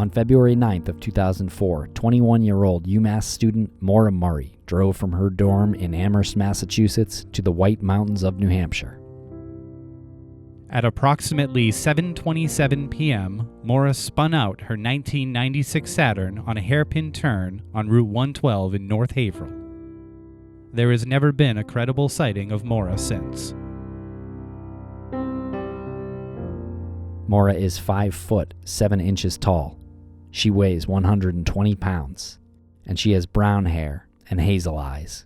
On February 9th of 2004, 21-year-old UMass student Maura Murray drove from her dorm in Amherst, Massachusetts to the White Mountains of New Hampshire. At approximately 7:27 p.m., Maura spun out her 1996 Saturn on a hairpin turn on Route 112 in North Haverhill. There has never been a credible sighting of Maura since. Maura is 5 foot 7 inches tall. She weighs 120 pounds, and she has brown hair and hazel eyes.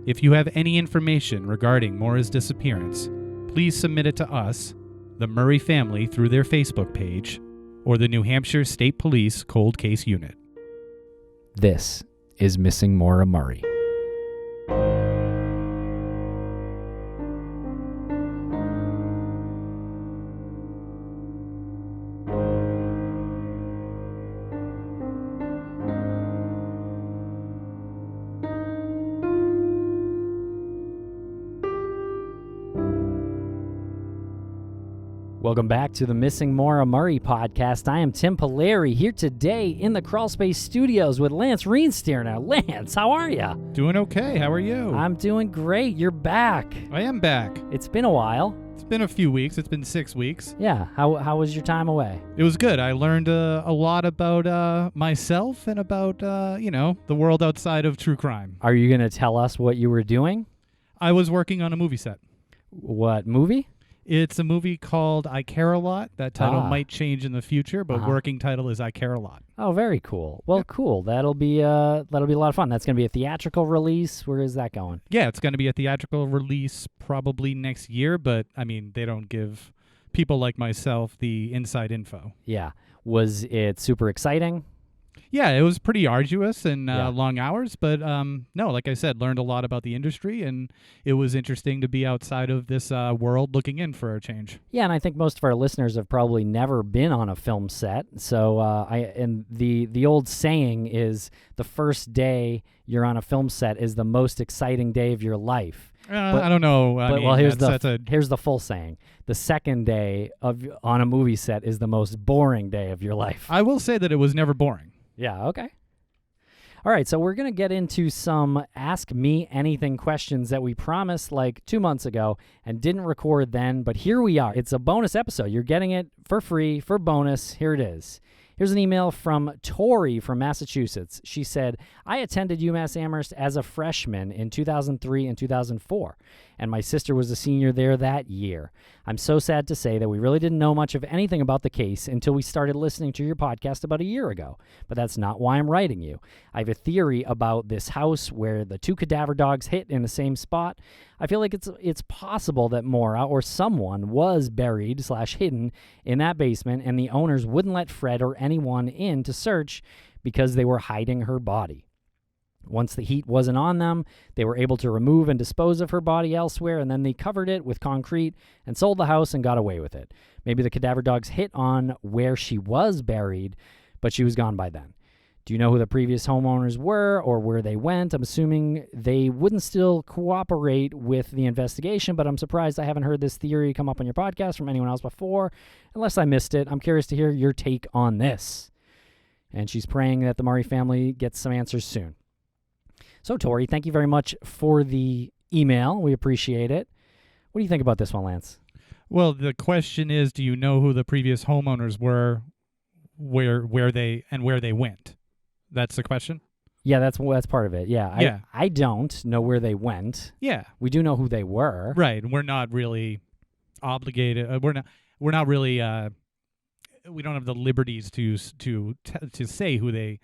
If you have any information regarding Maura's disappearance, please submit it to us, the Murray family through their Facebook page, or the New Hampshire State Police Cold Case Unit. This is Missing Maura Murray. Welcome back to the Missing Maura Murray podcast. I am Tim Polari here today in the Crawlspace studios with Lance Reensteer. Now, Lance, how are you? Doing okay. How are you? I'm doing great. You're back. I am back. It's been a while. It's been a few weeks. It's been 6 weeks. Yeah. How was your time away? It was good. I learned a lot about myself and about, the world outside of true crime. Are you going to tell us what you were doing? I was working on a movie set. What movie? It's a movie called I Care a Lot. That title might change in the future, but working title is I Care a Lot. Oh, very cool. Well, cool. That'll be a lot of fun. That's going to be a theatrical release. Where is that going? Yeah, it's going to be a theatrical release probably next year, but I mean, they don't give people like myself the inside info. Yeah. Was it super exciting? Yeah, it was pretty arduous and long hours, but no, like I said, learned a lot about the industry, and it was interesting to be outside of this world looking in for a change. Yeah, and I think most of our listeners have probably never been on a film set. So the old saying is the first day you're on a film set is the most exciting day of your life. I don't know. Here's the full saying. The second day on a movie set is the most boring day of your life. I will say that it was never boring. Yeah, okay. All right, so we're going to get into some Ask Me Anything questions that we promised like 2 months ago and didn't record then, but here we are. It's a bonus episode. You're getting it for free, for bonus. Here it is. Here's an email from Tori from Massachusetts. She said, I attended UMass Amherst as a freshman in 2003 and 2004, and my sister was a senior there that year. I'm so sad to say that we really didn't know much of anything about the case until we started listening to your podcast about a year ago, but that's not why I'm writing you. I have a theory about this house where the 2 cadaver dogs hit in the same spot. I feel like it's possible that Maura or someone was buried/hidden in that basement, and the owners wouldn't let Fred or anyone in to search because they were hiding her body. Once the heat wasn't on them, they were able to remove and dispose of her body elsewhere, and then they covered it with concrete and sold the house and got away with it. Maybe the cadaver dogs hit on where she was buried, but she was gone by then. Do you know who the previous homeowners were or where they went? I'm assuming they wouldn't still cooperate with the investigation, but I'm surprised I haven't heard this theory come up on your podcast from anyone else before, unless I missed it. I'm curious to hear your take on this. And she's praying that the Murray family gets some answers soon. So, Tori, thank you very much for the email. We appreciate it. What do you think about this one, Lance? Well, the question is, do you know who the previous homeowners were, where they went? That's the question? Yeah, that's part of it. Yeah. I don't know where they went. Yeah. We do know who they were. Right. We're not really obligated. We're not really we don't have the liberties to say who they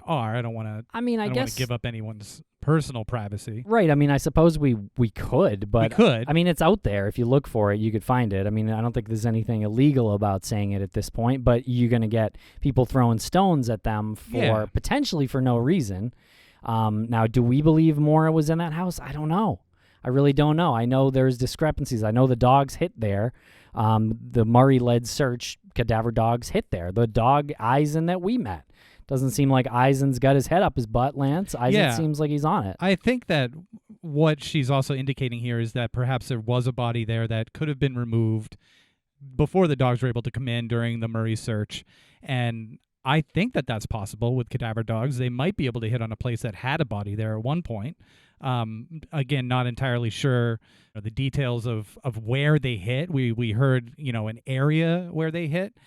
are. I don't want to. I mean, I guess give up anyone's personal privacy. Right. I mean, I suppose we could, but we could. I mean, it's out there. If you look for it, you could find it. I mean, I don't think there's anything illegal about saying it at this point, but you're going to get people throwing stones at them for potentially for no reason. Now, do we believe Maura was in that house? I don't know. I really don't know. I know there's discrepancies. I know the dogs hit there. The Murray-led search, cadaver dogs hit there. The dog Eisen that we met. Doesn't seem like Eisen's got his head up his butt, Lance. Eisen seems like he's on it. I think that what she's also indicating here is that perhaps there was a body there that could have been removed before the dogs were able to come in during the Murray search. And I think that that's possible with cadaver dogs. They might be able to hit on a place that had a body there at one point. Again, not entirely sure the details of where they hit. We heard, an area where they hit.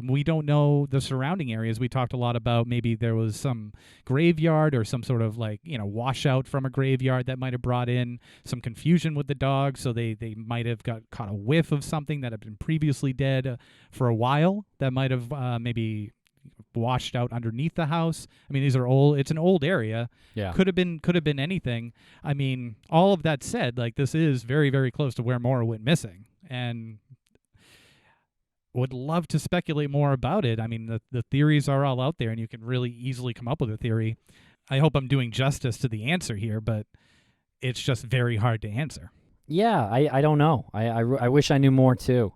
We don't know the surrounding areas. We talked a lot about maybe there was some graveyard or some sort of washout from a graveyard that might have brought in some confusion with the dog. So they might have caught a whiff of something that had been previously dead for a while that might have maybe washed out underneath the house. I mean, these are old. It's an old area. Yeah. Could have been anything. I mean, all of that said, this is very, very close to where Maura went missing, and would love to speculate more about it. I mean, the theories are all out there, and you can really easily come up with a theory. I hope I'm doing justice to the answer here, but it's just very hard to answer. Yeah, I don't know. I wish I knew more too.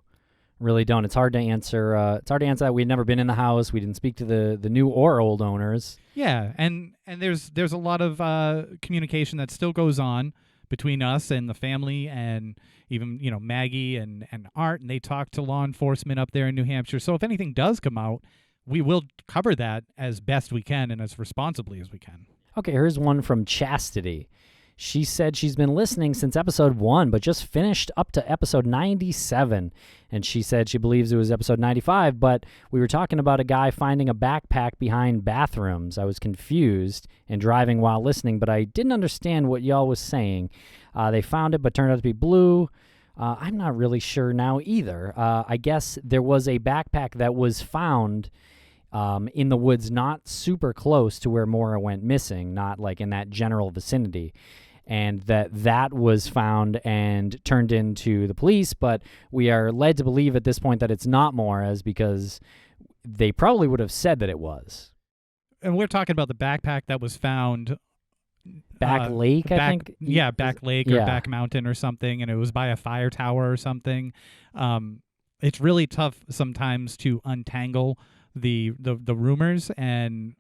Really don't. It's hard to answer. It's hard to answer that. We'd never been in the house. We didn't speak to the new or old owners. Yeah, and there's a lot of communication that still goes on between us and the family, and even Maggie and Art, and they talk to law enforcement up there in New Hampshire. So if anything does come out, we will cover that as best we can and as responsibly as we can. Okay, here's one from Chastity. She said she's been listening since episode 1, but just finished up to episode 97. And she said she believes it was episode 95, but we were talking about a guy finding a backpack behind bathrooms. I was confused and driving while listening, but I didn't understand what y'all was saying. They found it, but turned out to be blue. I'm not really sure now either. I guess there was a backpack that was found in the woods, not super close to where Maura went missing, not in that general vicinity. And that was found and turned into the police, but we are led to believe at this point that it's not Maura's because they probably would have said that it was. And we're talking about the backpack that was found Back Lake, I think? Yeah, Back Lake or Back Mountain or something, and it was by a fire tower or something. It's really tough sometimes to untangle the rumors, and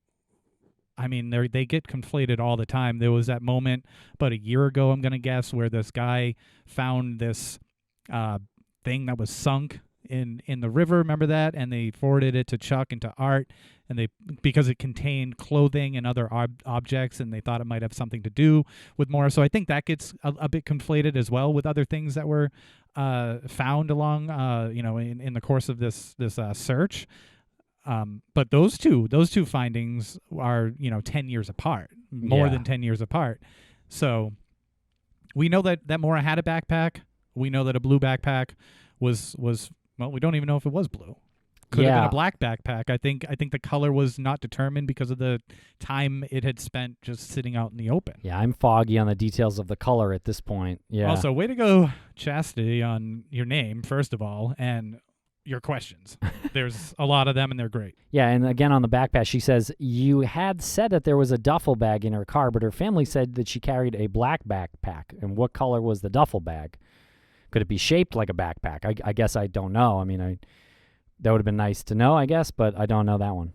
I mean, they get conflated all the time. There was that moment about a year ago, I'm going to guess, where this guy found this thing that was sunk in the river. Remember that? And they forwarded it to Chuck and to Art, and because it contained clothing and other objects, and they thought it might have something to do with Maura. So I think that gets a bit conflated as well with other things that were found along, in the course of this search. But those two findings are 10 years apart, more than 10 years apart. So we know that Maura had a backpack. We know that a blue backpack was well, we don't even know if it was blue. Could have been a black backpack. I think the color was not determined because of the time it had spent just sitting out in the open. Yeah, I'm foggy on the details of the color at this point. Yeah. Also, way to go, Chastity, on your name, first of all, and your questions. There's a lot of them, and they're great. Yeah, and again on the backpack, she says, you had said that there was a duffel bag in her car, but her family said that she carried a black backpack. And what color was the duffel bag? Could it be shaped like a backpack? I guess I don't know. I mean, that would have been nice to know, I guess, but I don't know that one.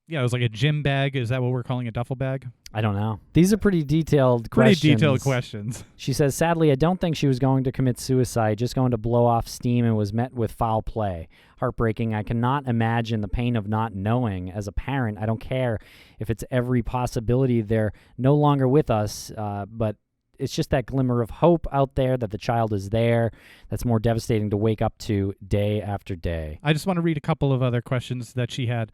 Yeah, it was like a gym bag. Is that what we're calling a duffel bag? I don't know. These are pretty detailed questions. Pretty detailed questions. She says, sadly, I don't think she was going to commit suicide, just going to blow off steam, and was met with foul play. Heartbreaking. I cannot imagine the pain of not knowing. As a parent, I don't care if it's every possibility they're no longer with us, but it's just that glimmer of hope out there that the child is there that's more devastating to wake up to day after day. I just want to read a couple of other questions that she had.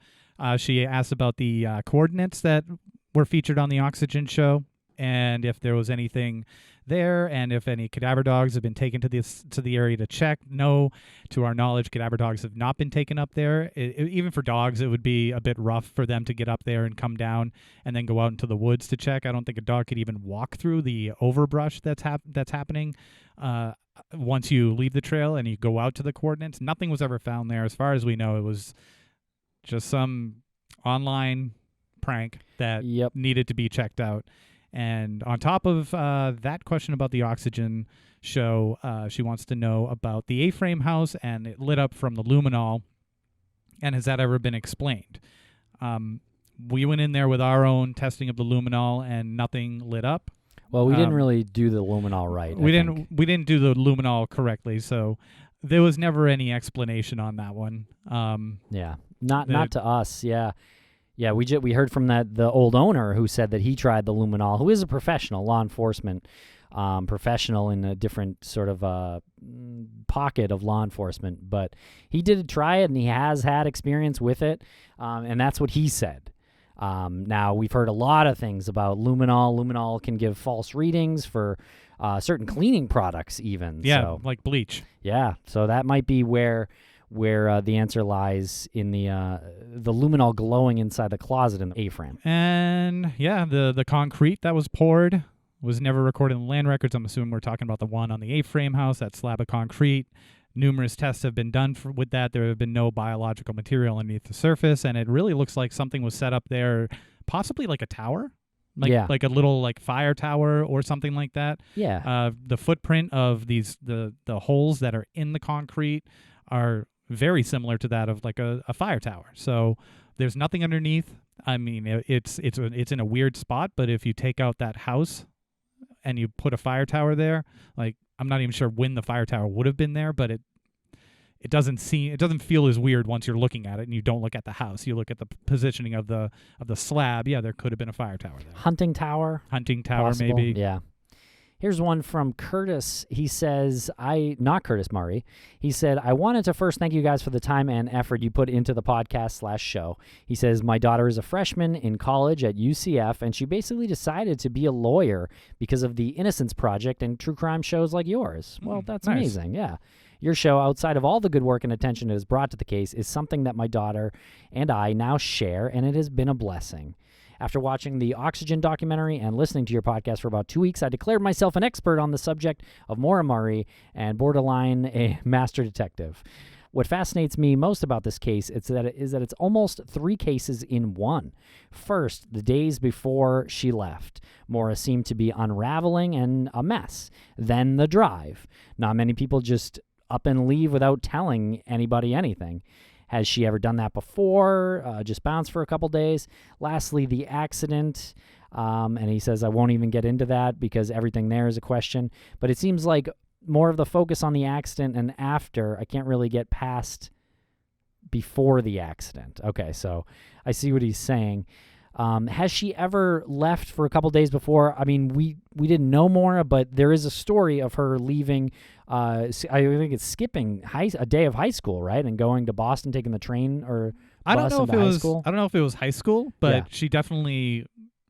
She asked about the coordinates that were featured on the Oxygen show, and if there was anything there, and if any cadaver dogs have been taken to the area to check. No, to our knowledge, cadaver dogs have not been taken up there. Even for dogs, it would be a bit rough for them to get up there and come down and then go out into the woods to check. I don't think a dog could even walk through the overbrush that's happening once you leave the trail and you go out to the coordinates. Nothing was ever found there. As far as we know, it was just some online prank that needed to be checked out. And on top of that question about the Oxygen show, she wants to know about the A-frame house, and it lit up from the luminol, and has that ever been explained? We went in there with our own testing of the luminol, and nothing lit up. Well, we didn't really do the luminol right. We didn't do the luminol correctly, so there was never any explanation on that one. Yeah, not to us. Yeah, yeah. We heard from the old owner who said that he tried the luminol, who is a professional law enforcement professional in a different sort of pocket of law enforcement, but he did try it and he has had experience with it, and that's what he said. Now, we've heard a lot of things about luminol. Luminol can give false readings for certain cleaning products even. Yeah, so, like bleach. Yeah, so that might be where the answer lies in the luminol glowing inside the closet in the A-frame. And, yeah, the concrete that was poured was never recorded in the land records. I'm assuming we're talking about the one on the A-frame house, that slab of concrete. Numerous tests have been done with that. There have been no biological material underneath the surface, and it really looks like something was set up there, possibly like a tower, like a little like fire tower or something like that. Yeah. The footprint of the holes that are in the concrete are very similar to that of like a fire tower. So there's nothing underneath. I mean, it's in a weird spot, but if you take out that house and you put a fire tower there, like, I'm not even sure when the fire tower would have been there, but it doesn't feel as weird once you're looking at it and you don't look at the house. You look at the positioning of the slab. Yeah, there could have been a fire tower there. Hunting tower, possible. Maybe. Yeah. Here's one from Curtis. He says, not Curtis Murray. He said, I wanted to first thank you guys for the time and effort you put into the podcast/show. He says, my daughter is a freshman in college at UCF, and she basically decided to be a lawyer because of the Innocence Project and true crime shows like yours. Well, that's nice. amazing. Yeah. Your show, outside of all the good work and attention it has brought to the case, is something that my daughter and I now share, and it has been a blessing. After watching the Oxygen documentary and listening to your podcast for about 2 weeks, I declared myself an expert on the subject of Maura Murray and borderline a master detective. What fascinates me most about this case is that it's almost 3 cases in one. First, the days before she left, Maura seemed to be unraveling and a mess. Then the drive. Not many people just up and leave without telling anybody anything. Has she ever done that before? Just bounced for a couple days. Lastly, the accident. And he says, I won't even get into that because everything there is a question. But it seems like more of the focus on the accident and after. I can't really get past before the accident. Okay, so I see what he's saying. Has she ever left for a couple days before? I mean, we didn't know Maura, but there is a story of her leaving. I think it's skipping a day of high school, right, and going to Boston, taking the train or bus into high school. I don't know if it was high school, but Yeah. she definitely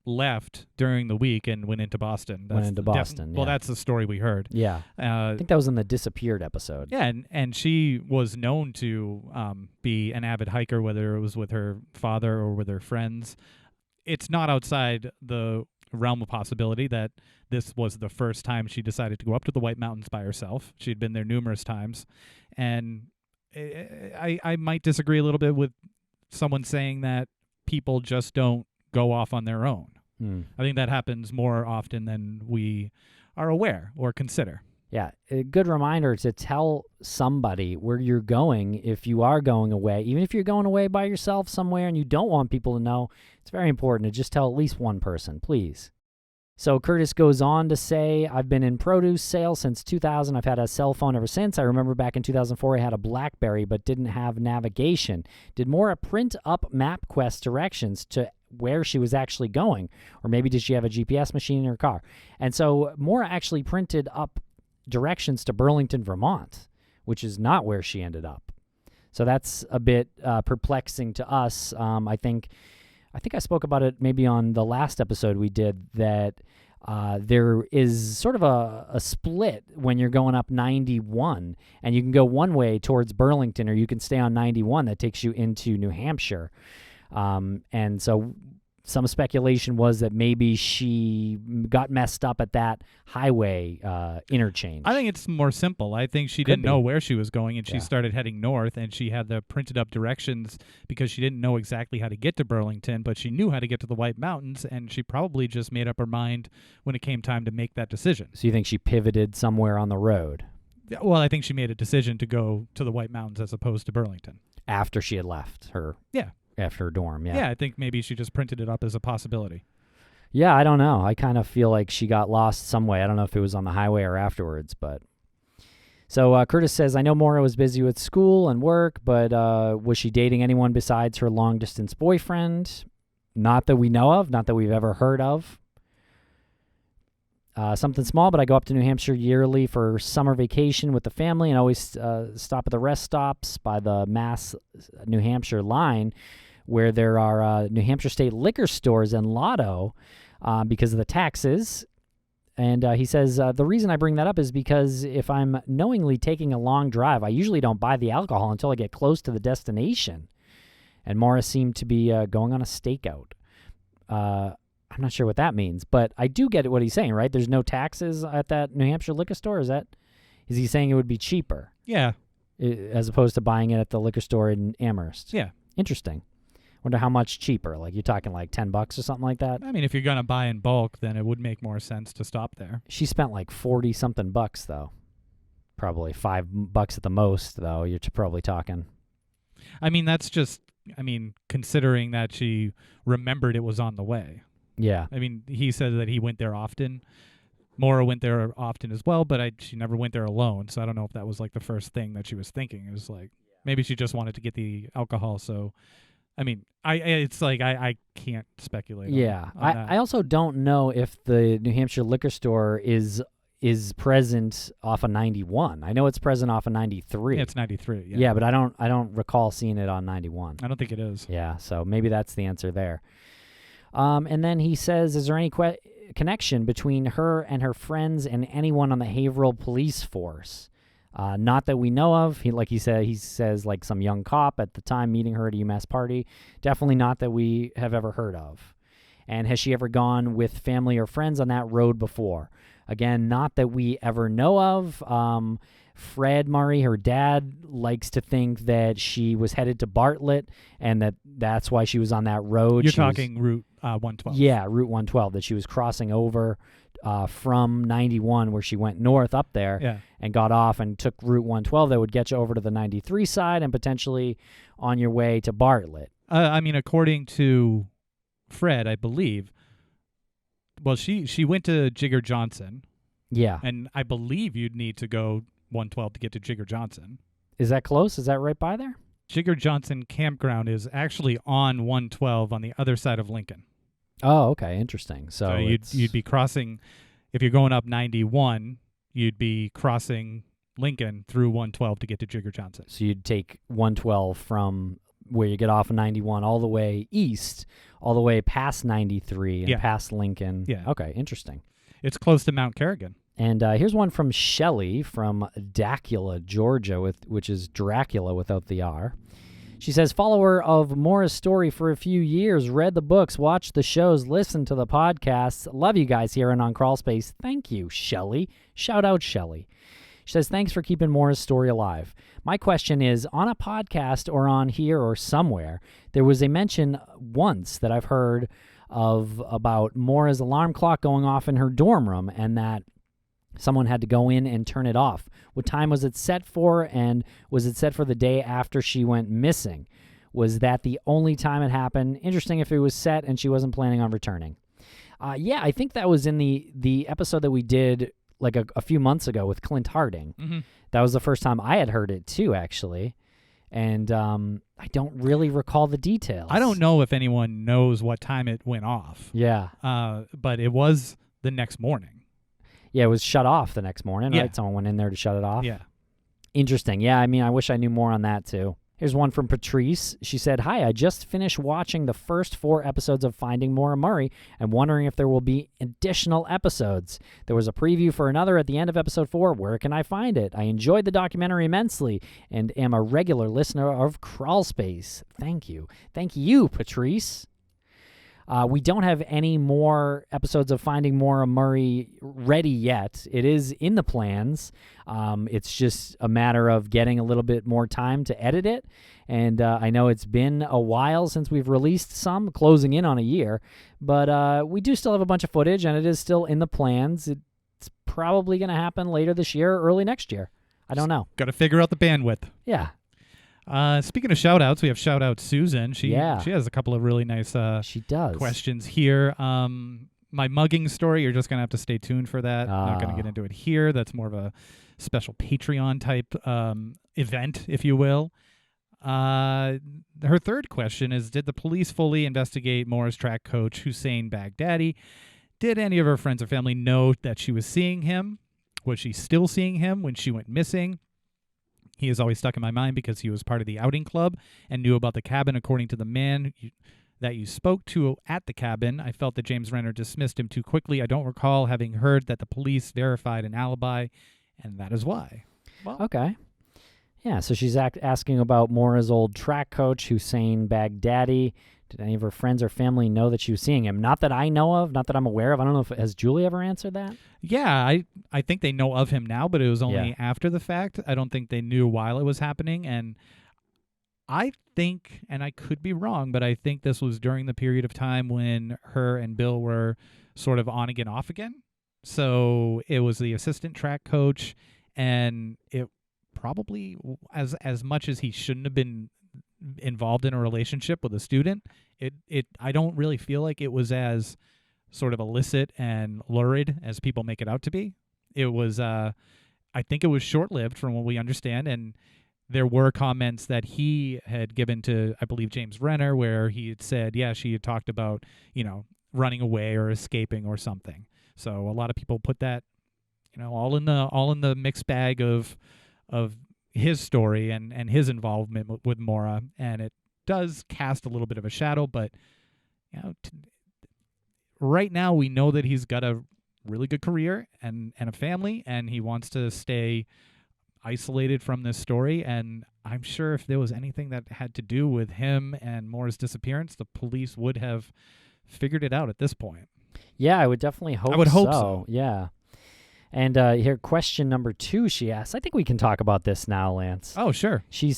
left during the week and went into Boston. Well, that's the story we heard. Yeah, I think that was in the Disappeared episode. Yeah, and she was known to be an avid hiker, whether it was with her father or with her friends. It's not outside the realm of possibility that this was the first time she decided to go up to the White Mountains by herself. She'd been there numerous times. And I might disagree a little bit with someone saying that people just don't go off on their own. I think that happens more often than we are aware or consider. Yeah, a good reminder to tell somebody where you're going if you are going away. Even if you're going away by yourself somewhere and you don't want people to know, it's very important to just tell at least one person, please. So Curtis goes on to say, I've been in produce sales since 2000. I've had a cell phone ever since. I remember back in 2004 I had a BlackBerry but didn't have navigation. Did Maura print up MapQuest directions to where she was actually going? Or maybe did she have a GPS machine in her car? And so Maura actually printed up directions to Burlington, Vermont, which is not where she ended up. So that's a bit perplexing to us. I think I spoke about it maybe on the last episode we did, that there is sort of a split when you're going up 91, and you can go one way towards Burlington, or you can stay on 91 that takes you into New Hampshire. And so some speculation was that maybe she got messed up at that highway interchange. I think it's more simple. I think she didn't know where she was going, and she started heading north, and she had the printed up directions because she didn't know exactly how to get to Burlington, but she knew how to get to the White Mountains, and she probably just made up her mind when it came time to make that decision. So you think she pivoted somewhere on the road? Well, I think she made a decision to go to the White Mountains as opposed to Burlington. After she had left her. Yeah. After her dorm, yeah. Yeah, I think maybe she just printed it up as a possibility. Yeah, I don't know. I kind of feel like she got lost some way. I don't know if it was on the highway or afterwards, but So Curtis says, I know Maura was busy with school and work, but was she dating anyone besides her long-distance boyfriend? Not that we know of, not that we've ever heard of. Something small, but I go up to New Hampshire yearly for summer vacation with the family and always stop at the rest stops by the Mass New Hampshire line where there are New Hampshire state liquor stores and lotto because of the taxes. And he says, the reason I bring that up is because if I'm knowingly taking a long drive, I usually don't buy the alcohol until I get close to the destination. And Morris seemed to be going on a stakeout. I'm not sure what that means, but I do get what he's saying, right? There's no taxes at that New Hampshire liquor store. Is he saying it would be cheaper? Yeah. As opposed to buying it at the liquor store in Amherst? Yeah. Interesting. Wonder how much cheaper. Like you're talking like $10 or something like that? I mean, if you're going to buy in bulk, then it would make more sense to stop there. She spent like 40 something bucks though. Probably $5 at the most though. You're probably talking. I mean, that's just, considering that she remembered it was on the way. Yeah. I mean, he said that he went there often. Maura went there often as well, but she never went there alone. So I don't know if that was like the first thing that she was thinking. It was like maybe she just wanted to get the alcohol. So, I can't speculate. Yeah. on that. I also don't know if the New Hampshire liquor store is present off of 91. I know it's present off of 93. Yeah, it's 93. Yeah. Yeah, but I don't recall seeing it on 91. I don't think it is. Yeah, so maybe that's the answer there. And then he says, is there any connection between her and her friends and anyone on the Haverhill police force? Not that we know of. He says like some young cop at the time meeting her at a UMass party. Definitely not that we have ever heard of. And has she ever gone with family or friends on that road before? Again, not that we ever know of. Fred Murray, her dad, likes to think that she was headed to Bartlett and that's why she was on that road. You're talking Route 112. Yeah, Route 112, that she was crossing over from 91 where she went north up there and got off and took Route 112 that would get you over to the 93 side and potentially on your way to Bartlett. According to Fred, I believe, well, she went to Jigger Johnson. Yeah. And I believe you'd need to go 112 to get to Jigger Johnson. Is that close? Is that right by there? Jigger Johnson Campground is actually on 112 on the other side of Lincoln. Oh, okay. Interesting. So you'd be crossing, if you're going up 91, you'd be crossing Lincoln through 112 to get to Jigger Johnson. So you'd take 112 from where you get off of 91 all the way east, all the way past 93 and past Lincoln. Yeah. Okay, interesting. It's close to Mount Kerrigan. And here's one from Shelley from Dacula, Georgia, which is Dracula without the R. She says, follower of Maura's story for a few years, read the books, watched the shows, listened to the podcasts. Love you guys here and on Crawlspace. Thank you, Shelley. Shout out, Shelley. She says, thanks for keeping Maura's story alive. My question is, on a podcast or on here or somewhere, there was a mention once that I've heard of about Maura's alarm clock going off in her dorm room and that someone had to go in and turn it off. What time was it set for, and was it set for the day after she went missing? Was that the only time it happened? Interesting if it was set and she wasn't planning on returning. Yeah, I think that was in the episode that we did like a few months ago with Clint Harding. Mm-hmm. That was the first time I had heard it too, actually. And I don't really recall the details. I don't know if anyone knows what time it went off. Yeah. But it was the next morning. Yeah, it was shut off the next morning, Yeah. right? Someone went in there to shut it off. Yeah. Interesting. Yeah, I wish I knew more on that too. Here's one from Patrice. She said, hi, I just finished watching the first 4 episodes of Finding Maura Murray and wondering if there will be additional episodes. There was a preview for another at the end of episode 4. Where can I find it? I enjoyed the documentary immensely and am a regular listener of Crawlspace. Thank you. Thank you, Patrice. We don't have any more episodes of Finding Maura Murray ready yet. It is in the plans. It's just a matter of getting a little bit more time to edit it. And I know it's been a while since we've released some, closing in on a year. But we do still have a bunch of footage, and it is still in the plans. It's probably going to happen later this year or early next year. I don't know. Got to figure out the bandwidth. Yeah. Speaking of shout-outs, we have shout-out Susan. She Yeah. has a couple of really nice She does. questions here. My mugging story, you're just going to have to stay tuned for that. I'm not going to get into it here. That's more of a special Patreon type event, if you will. Her third question is, did the police fully investigate Mora's track coach, Hussein Baghdadi? Did any of her friends or family know that she was seeing him? Was she still seeing him when she went missing? He is always stuck in my mind because he was part of the outing club and knew about the cabin. According to the man that you spoke to at the cabin, I felt that James Renner dismissed him too quickly. I don't recall having heard that the police verified an alibi, and that is why. Well, Okay. Yeah, so she's asking about Mora's old track coach, Hussein Baghdadi. Did any of her friends or family know that she was seeing him? Not that I know of, not that I'm aware of. I don't know if has Julie ever answered that? yeah, I think they know of him now, but it was only Yeah. after the fact. I don't think they knew while it was happening, and I think, and I could be wrong, but I think this was during the period of time when her and Bill were sort of on again, off again. So it was the assistant track coach, and it probably, as much as he shouldn't have been involved in a relationship with a student, I don't really feel like it was as sort of illicit and lurid as people make it out to be. It was, I think it was short-lived from what we understand, and there were comments that he had given to, I believe, James Renner, where he had said, yeah, she had talked about, running away or escaping or something. So a lot of people put that, all in the mixed bag of his story and his involvement with Mora, and it does cast a little bit of a shadow. But right now we know that he's got a really good career and a family, and he wants to stay isolated from this story. And I'm sure if there was anything that had to do with him and Mora's disappearance, the police would have figured it out at this point. Yeah, I would definitely hope so. I would hope so. Yeah. And here, question number 2, she asks. I think we can talk about this now, Lance. Oh, sure. She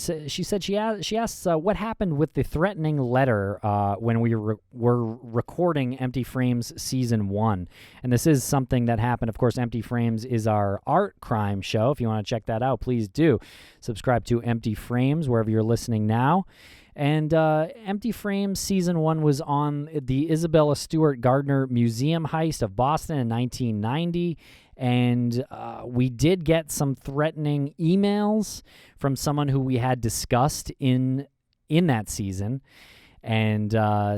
asks what happened with the threatening letter when we were recording Empty Frames Season 1. And this is something that happened. Of course, Empty Frames is our art crime show. If you want to check that out, please do. Subscribe to Empty Frames wherever you're listening now. And Empty Frames Season 1 was on the Isabella Stewart Gardner Museum heist of Boston in 1990. And we did get some threatening emails from someone who we had discussed in that season, and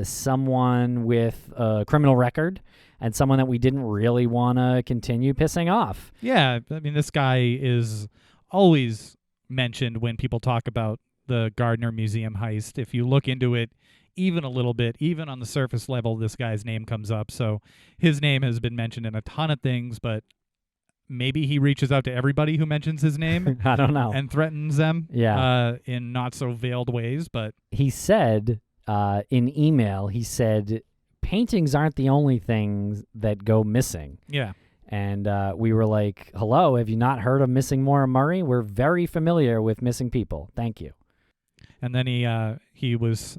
someone with a criminal record, and someone that we didn't really want to continue pissing off. Yeah, I mean, this guy is always mentioned when people talk about the Gardner Museum heist. If you look into it even a little bit, even on the surface level, this guy's name comes up. So his name has been mentioned in a ton of things, but maybe he reaches out to everybody who mentions his name. I don't know. And threatens them in not so veiled ways. But he said in email, paintings aren't the only things that go missing. Yeah. And we were like, hello, have you not heard of Missing Maura Murray? We're very familiar with missing people. Thank you. And then he was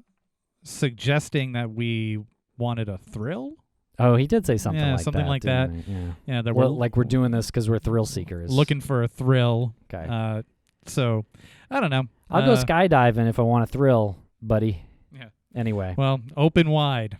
suggesting that we wanted a thrill. Oh, he did say something like that. Yeah, something like that. Yeah, that we're doing this because we're thrill seekers. Looking for a thrill. Okay. So, I don't know. I'll go skydiving if I want a thrill, buddy. Yeah. Anyway. Well, open wide.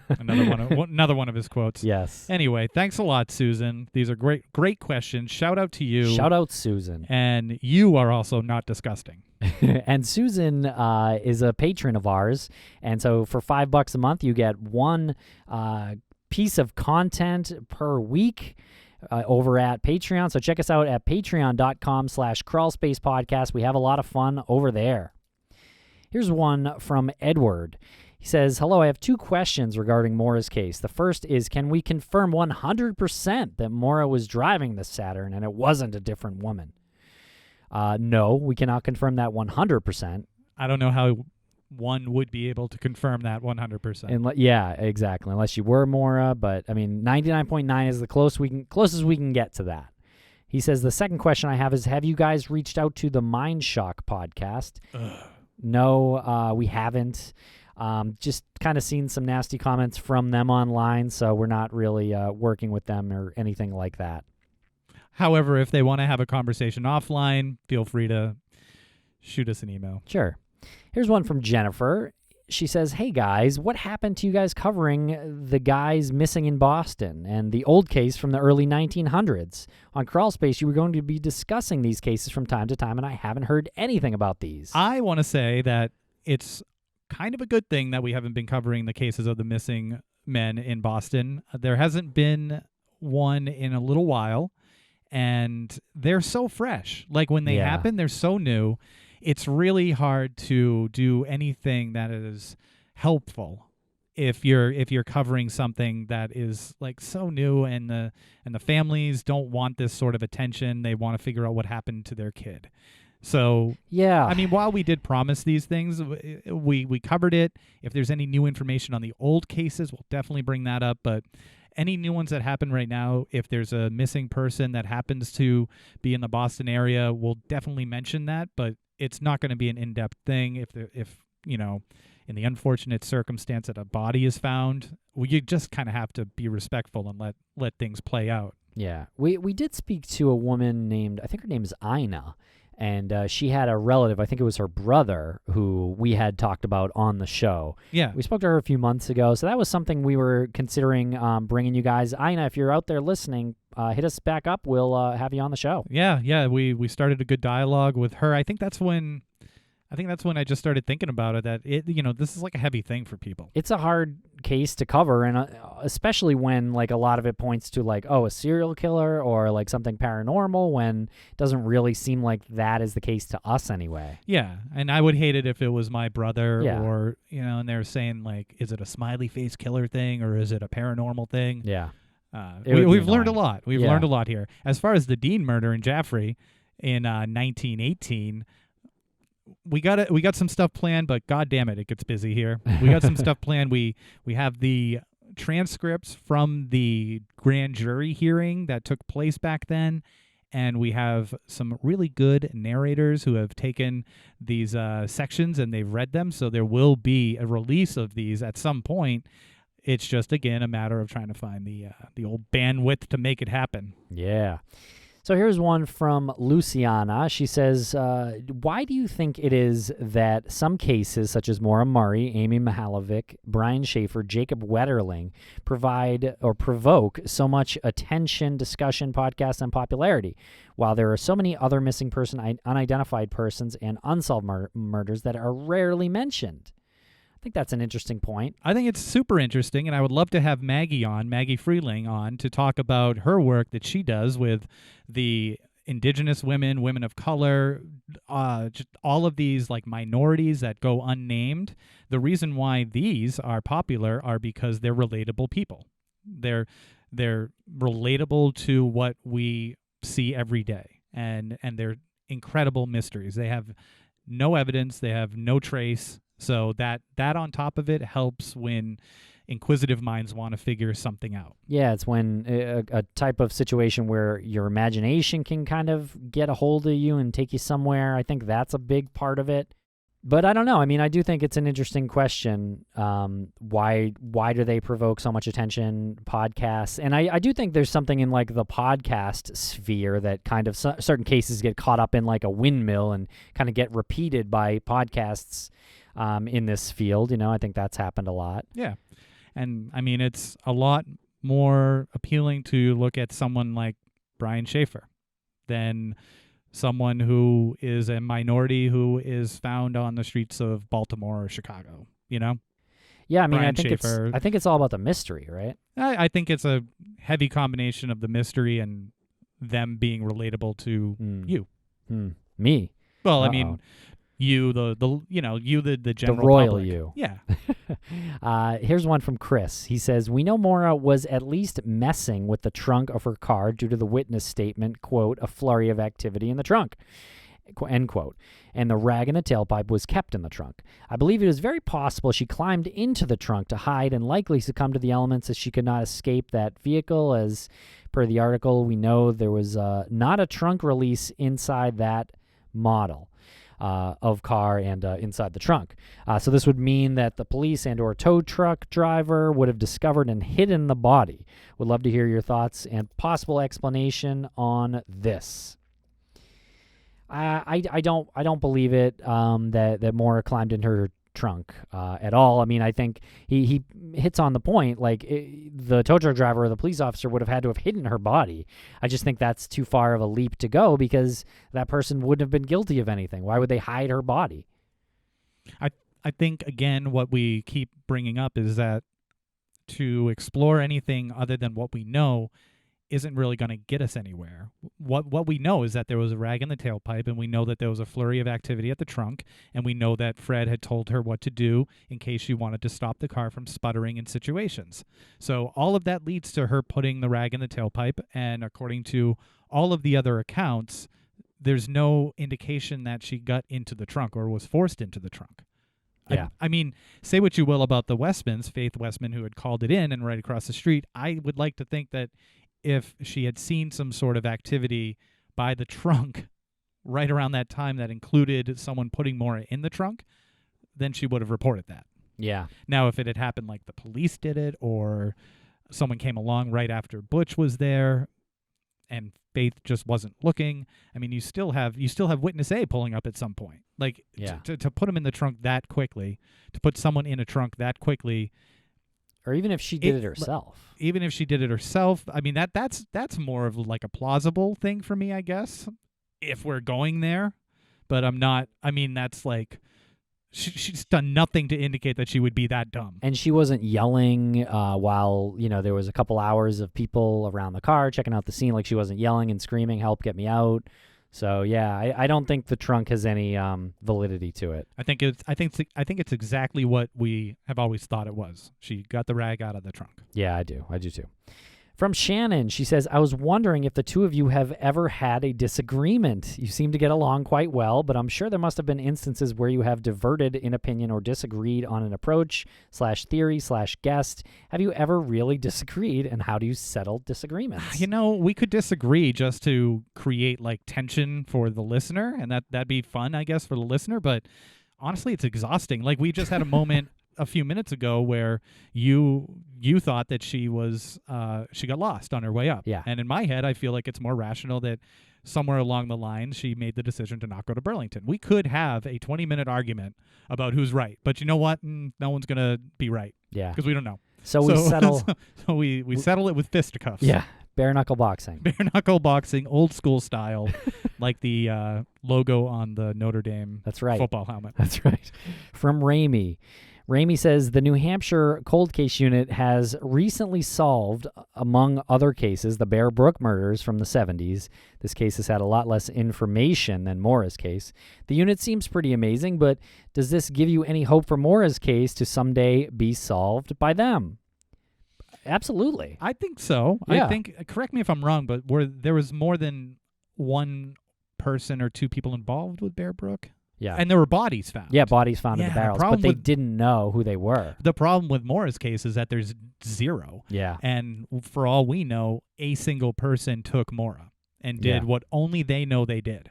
Another one of his quotes. Yes. Anyway, thanks a lot, Susan. These are great questions. Shout out to you. Shout out, Susan. And you are also not disgusting. And Susan is a patron of ours, and so for $5 a month, you get one piece of content per week over at Patreon. So check us out at patreon.com/Crawlspace podcast. We have a lot of fun over there. Here's one from Edward. He says, hello, I have 2 questions regarding Mora's case. The first is, can we confirm 100% that Mora was driving the Saturn and it wasn't a different woman? No, we cannot confirm that 100%. I don't know how one would be able to confirm that 100%. Yeah, exactly. Unless you were Mora, but I mean, 99.9 is the closest we can get to that. He says, the second question I have is, have you guys reached out to the Mind Shock podcast? No, we haven't. Just kind of seen some nasty comments from them online, so we're not really working with them or anything like that. However, if they want to have a conversation offline, feel free to shoot us an email. Sure. Here's one from Jennifer. she says, hey guys, what happened to you guys covering the guys missing in Boston and the old case from the early 1900s? On Crawlspace, you were going to be discussing these cases from time to time, and I haven't heard anything about these. I want to say that it's kind of a good thing that we haven't been covering the cases of the missing men in Boston. There hasn't been one in a little while, and they're so fresh. Like when they happen, they're so new. It's really hard to do anything that is helpful if you're covering something that is like so new, and the families don't want this sort of attention. They want to figure out what happened to their kid. So I mean, while we did promise these things, we covered it. If there's any new information on the old cases, we'll definitely bring that up. But any new ones that happen right now, if there's a missing person that happens to be in the Boston area, we'll definitely mention that. But it's not going to be an in-depth thing. If you know, in the unfortunate circumstance that a body is found, you just kind of have to be respectful and let things play out. Yeah, we did speak to a woman named, I think her name is Ina, and she had a relative, I think it was her brother, who we had talked about on the show. Yeah. We spoke to her a few months ago, so that was something we were considering bringing you guys. Ina, if you're out there listening, hit us back up. We'll have you on the show. Yeah. We started a good dialogue with her. I think that's when I just started thinking about it, that this is like a heavy thing for people. It's a hard case to cover, and especially when like a lot of it points to like, a serial killer or like something paranormal, when it doesn't really seem like that is the case to us anyway. Yeah, and I would hate it if it was my brother or, and they're saying like, is it a smiley face killer thing or is it a paranormal thing? Yeah. We've learned a lot. We've learned a lot here. As far as the Dean murder in Jaffrey in 1918, we got some stuff planned, but god damn it gets busy here. We got some stuff planned. We have the transcripts from the grand jury hearing that took place back then, and we have some really good narrators who have taken these sections and they've read them, so there will be a release of these at some point. It's just, again, a matter of trying to find the old bandwidth to make it happen. Yeah. So here's one from Luciana. She says, why do you think it is that some cases, such as Maura Murray, Amy Mihalovic, Brian Schaefer, Jacob Wetterling, provide or provoke so much attention, discussion, podcasts, and popularity, while there are so many other missing person, unidentified persons, and unsolved murders that are rarely mentioned? I think that's an interesting point. I think it's super interesting, and I would love to have Maggie Freeling on to talk about her work that she does with the indigenous women of color, just all of these like minorities that go unnamed. The reason why these are popular are because they're relatable people. They're relatable to what we see every day, and they're incredible mysteries. They have no evidence, they have no trace. So that on top of it helps when inquisitive minds want to figure something out. Yeah, it's when a type of situation where your imagination can kind of get a hold of you and take you somewhere. I think that's a big part of it. But I don't know. I mean, I do think it's an interesting question. Why do they provoke so much attention, podcasts? And I do think there's something in like the podcast sphere that kind of certain cases get caught up in like a windmill and kind of get repeated by podcasts in this field. I think that's happened a lot. Yeah. And I mean, it's a lot more appealing to look at someone like Brian Schaefer than someone who is a minority who is found on the streets of Baltimore or Chicago, Yeah, I mean, I think it's all about the mystery, right? I think it's a heavy combination of the mystery and them being relatable to you. Me? Well, I mean, you, the general the royal public. You. Yeah. Here's one from Chris. He says, we know Maura was at least messing with the trunk of her car due to the witness statement, quote, a flurry of activity in the trunk, end quote. And the rag in the tailpipe was kept in the trunk. I believe it is very possible she climbed into the trunk to hide and likely succumbed to the elements as she could not escape that vehicle. As per the article, we know there was not a trunk release inside that model of car and inside the trunk. So this would mean that the police and or tow truck driver would have discovered and hidden the body. Would love to hear your thoughts and possible explanation on this. I don't believe it that Maura climbed in her trunk at all. I mean, I think he hits on the point. Like the tow truck driver or the police officer would have had to have hidden her body. I just think that's too far of a leap to go because that person wouldn't have been guilty of anything. Why would they hide her body? I think, again, what we keep bringing up is that to explore anything other than what we know isn't really going to get us anywhere. What we know is that there was a rag in the tailpipe, and we know that there was a flurry of activity at the trunk, and we know that Fred had told her what to do in case she wanted to stop the car from sputtering in situations. So all of that leads to her putting the rag in the tailpipe, and according to all of the other accounts, there's no indication that she got into the trunk or was forced into the trunk. Yeah. I mean, say what you will about the Westmans, Faith Westman, who had called it in and right across the street. I would like to think that if she had seen some sort of activity by the trunk right around that time that included someone putting Maura in the trunk, then she would have reported that. Yeah. Now, if it had happened like the police did it or someone came along right after Butch was there and Faith just wasn't looking, I mean, you still have witness A pulling up at some point. Like, to put him in the trunk that quickly, to put someone in a trunk that quickly, or even if she did it herself. Even if she did it herself, I mean, that's more of like a plausible thing for me, I guess, if we're going there. But I'm not. I mean, that's like she's done nothing to indicate that she would be that dumb. And she wasn't yelling while, there was a couple hours of people around the car checking out the scene. Like, she wasn't yelling and screaming, "Help, get me out." So yeah, I don't think the trunk has any validity to it. I think it's exactly what we have always thought it was. She got the rag out of the trunk. Yeah, I do too. From Shannon, she says, I was wondering if the two of you have ever had a disagreement. You seem to get along quite well, but I'm sure there must have been instances where you have diverted in opinion or disagreed on an approach /theory/guest. Have you ever really disagreed, and how do you settle disagreements? We could disagree just to create like tension for the listener, and that'd be fun, I guess, for the listener, but honestly, it's exhausting. Like, we just had a moment a few minutes ago where you thought that she got lost on her way up. Yeah. And in my head, I feel like it's more rational that somewhere along the line she made the decision to not go to Burlington. We could have a 20-minute argument about who's right, but you know what? No one's going to be right. Yeah. Because we don't know. So we settle. So we settle it with fisticuffs. Yeah. Bare knuckle boxing. Bare knuckle boxing, old school style, like the logo on the Notre Dame football helmet. That's right. From Ramey. Ramey says the New Hampshire cold case unit has recently solved, among other cases, the Bear Brook murders from the 70s. This case has had a lot less information than Maura's case. The unit seems pretty amazing, but does this give you any hope for Maura's case to someday be solved by them? Absolutely. I think so. Yeah. I think, correct me if I'm wrong, but there was more than one person or two people involved with Bear Brook? Yeah. And there were bodies found. Yeah, bodies found in the barrels, but they didn't know who they were. The problem with Maura's case is that there's zero. Yeah. And for all we know, a single person took Maura and did what only they know they did.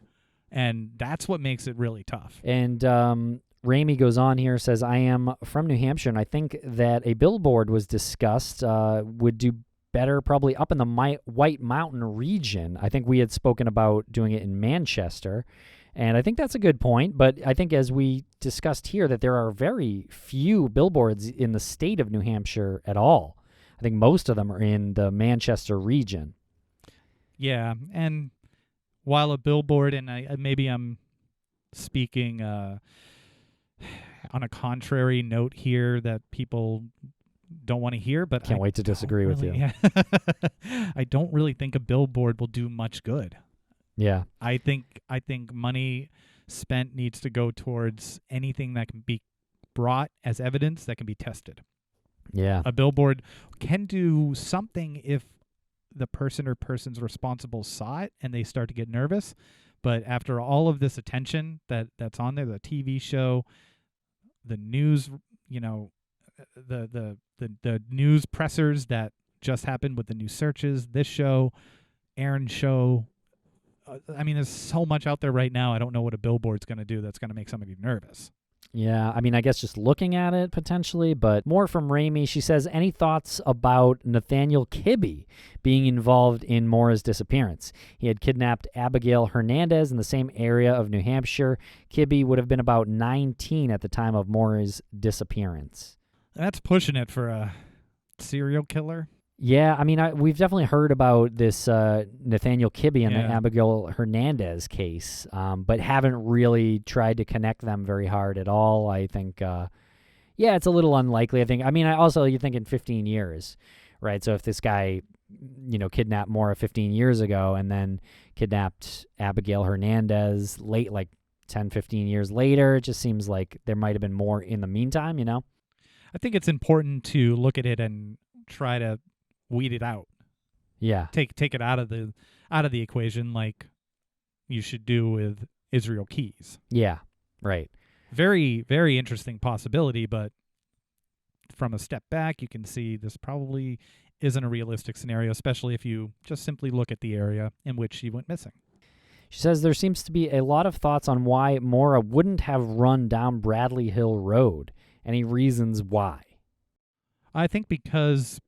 And that's what makes it really tough. And Ramey goes on here, says, I am from New Hampshire, and I think that a billboard was discussed, would do better probably up in the White Mountain region. I think we had spoken about doing it in Manchester. And I think that's a good point, but I think as we discussed here that there are very few billboards in the state of New Hampshire at all. I think most of them are in the Manchester region. Yeah, and while a billboard, and maybe I'm speaking on a contrary note here that people don't want to hear, but Can't wait to disagree with you. Yeah. I don't really think a billboard will do much good. Yeah. I think money spent needs to go towards anything that can be brought as evidence that can be tested. Yeah. A billboard can do something if the person or persons responsible saw it and they start to get nervous. But after all of this attention that's on there, the TV show, the news, the news pressers that just happened with the new searches, this show, Aaron's show, I mean, there's so much out there right now. I don't know what a billboard's going to do that's going to make somebody nervous. Yeah, I mean, I guess just looking at it potentially, but more from Raimi. She says, any thoughts about Nathaniel Kibbe being involved in Maura's disappearance? He had kidnapped Abigail Hernandez in the same area of New Hampshire. Kibbe would have been about 19 at the time of Maura's disappearance. That's pushing it for a serial killer. Yeah, I mean, we've definitely heard about this Nathaniel Kibbe and the Yeah. Abigail Hernandez case, but haven't really tried to connect them very hard at all. I think, it's a little unlikely. I think, you think in 15 years, right? So if this guy, kidnapped Maura 15 years ago and then kidnapped Abigail Hernandez late, like 10, 15 years later, it just seems like there might have been more in the meantime, I think it's important to look at it and try to weed it out. Yeah. Take it out of the equation, like you should do with Israel Keys. Yeah. Right. Very, very interesting possibility, but from a step back, you can see this probably isn't a realistic scenario, especially if you just simply look at the area in which she went missing. She says there seems to be a lot of thoughts on why Maura wouldn't have run down Bradley Hill Road. Any reasons why? I think because,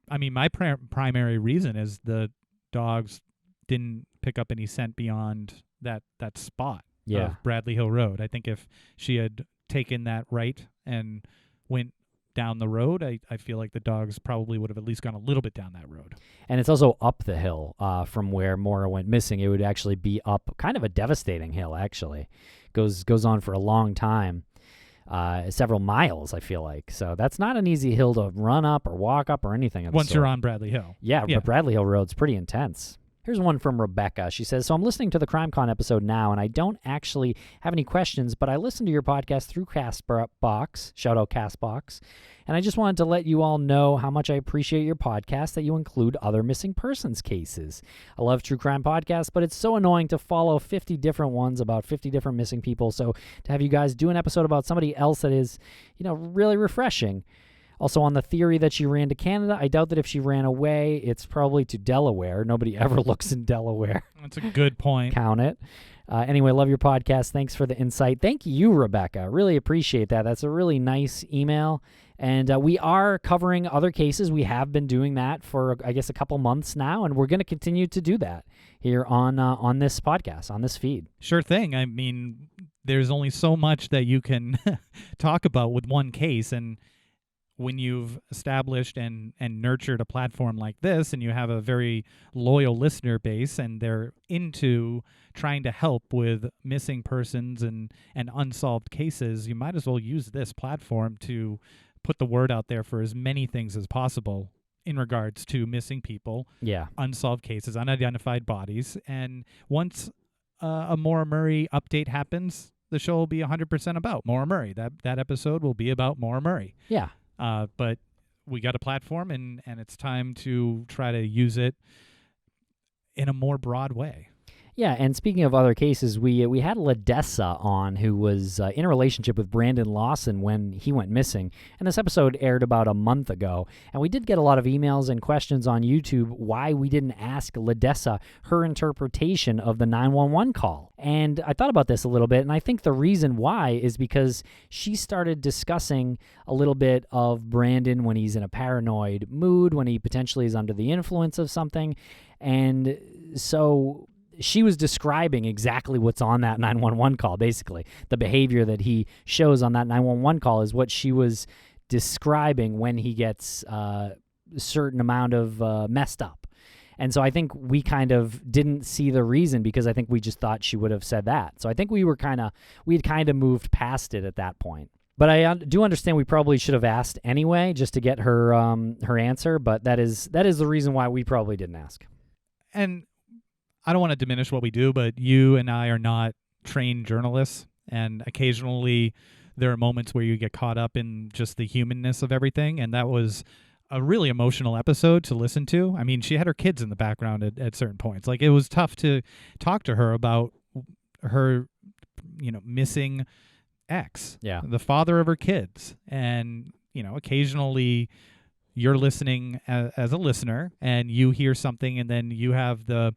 my primary reason is the dogs didn't pick up any scent beyond that spot of Bradley Hill Road. I think if she had taken that right and went down the road, I feel like the dogs probably would have at least gone a little bit down that road. And it's also up the hill from where Maura went missing. It would actually be up kind of a devastating hill, actually. Goes on for a long time. Several miles, I feel like. So that's not an easy hill to run up or walk up or anything. Once you're on Bradley Hill. Yeah, but Bradley Hill Road's pretty intense. Here's one from Rebecca. She says, so I'm listening to the CrimeCon episode now, and I don't actually have any questions, but I listened to your podcast through Castbox, shout out Castbox, and I just wanted to let you all know how much I appreciate your podcast, that you include other missing persons cases. I love true crime podcasts, but it's so annoying to follow 50 different ones about 50 different missing people, so to have you guys do an episode about somebody else that is, really refreshing. Also, on the theory that she ran to Canada, I doubt that if she ran away, it's probably to Delaware. Nobody ever looks in Delaware. That's a good point. Count it. Anyway, love your podcast. Thanks for the insight. Thank you, Rebecca. Really appreciate that. That's a really nice email. And we are covering other cases. We have been doing that for, I guess, a couple months now, and we're going to continue to do that here on this podcast, on this feed. Sure thing. There's only so much that you can talk about with one case, and when you've established and nurtured a platform like this, and you have a very loyal listener base, and they're into trying to help with missing persons and unsolved cases, you might as well use this platform to put the word out there for as many things as possible in regards to missing people, unsolved cases, unidentified bodies. And once a Maura Murray update happens, the show will be 100% about Maura Murray. That episode will be about Maura Murray. Yeah. But we got a platform, and it's time to try to use it in a more broad way. Yeah, and speaking of other cases, we had Ladessa on, who was in a relationship with Brandon Lawson when he went missing, and this episode aired about a month ago, and we did get a lot of emails and questions on YouTube why we didn't ask Ladessa her interpretation of the 911 call. And I thought about this a little bit, and I think the reason why is because she started discussing a little bit of Brandon when he's in a paranoid mood, when he potentially is under the influence of something, and so she was describing exactly what's on that 911 call, basically. The behavior that he shows on that 911 call is what she was describing when he gets a certain amount of messed up. And so I think we kind of didn't see the reason, because I think we just thought she would have said that. So I think we had kind of moved past it at that point. But I do understand we probably should have asked anyway, just to get her answer. But that is the reason why we probably didn't ask. And I don't want to diminish what we do, but you and I are not trained journalists, and occasionally there are moments where you get caught up in just the humanness of everything, and that was a really emotional episode to listen to. I mean, she had her kids in the background at certain points. Like, it was tough to talk to her about her, missing ex, the father of her kids, and, occasionally you're listening as a listener, and you hear something, and then you have the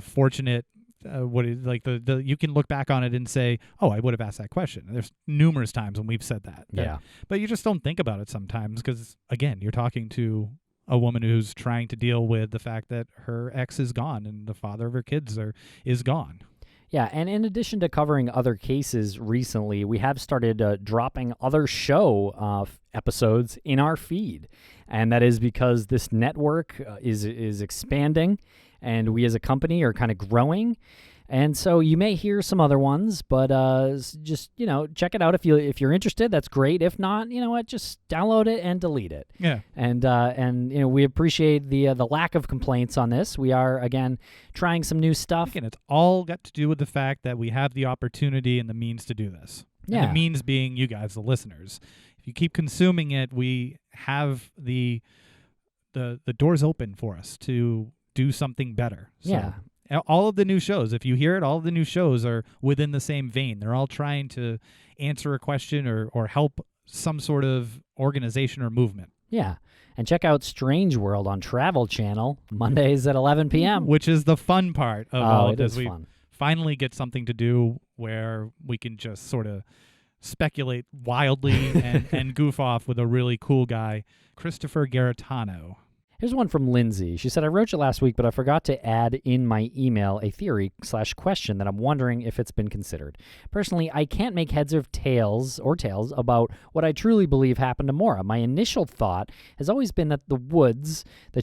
fortunate you can look back on it and say, oh, I would have asked that question. There's numerous times when we've said that. Yeah. But you just don't think about it sometimes because, again, you're talking to a woman who's trying to deal with the fact that her ex is gone and the father of her kids is gone. Yeah, and in addition to covering other cases recently, we have started dropping other show episodes in our feed. And that is because this network is expanding, and we as a company are kind of growing. And so you may hear some other ones, but just, check it out. If you're interested, that's great. If not, you know what, just download it and delete it. Yeah. And we appreciate the lack of complaints on this. We are, again, trying some new stuff. Again, it's all got to do with the fact that we have the opportunity and the means to do this. Yeah. And the means being you guys, the listeners. If you keep consuming it, we have the doors open for us to do something better. So. Yeah. All of the new shows, if you hear it, all of the new shows are within the same vein. They're all trying to answer a question or help some sort of organization or movement. Yeah. And check out Strange World on Travel Channel, Mondays at 11 p.m. Which is the fun part of all of this. It is fun. Finally get something to do where we can just sort of speculate wildly and goof off with a really cool guy, Christopher Garetano. Here's one from Lindsay. She said, I wrote you last week, but I forgot to add in my email a theory/question that I'm wondering if it's been considered. Personally, I can't make heads or tails about what I truly believe happened to Maura. My initial thought has always been that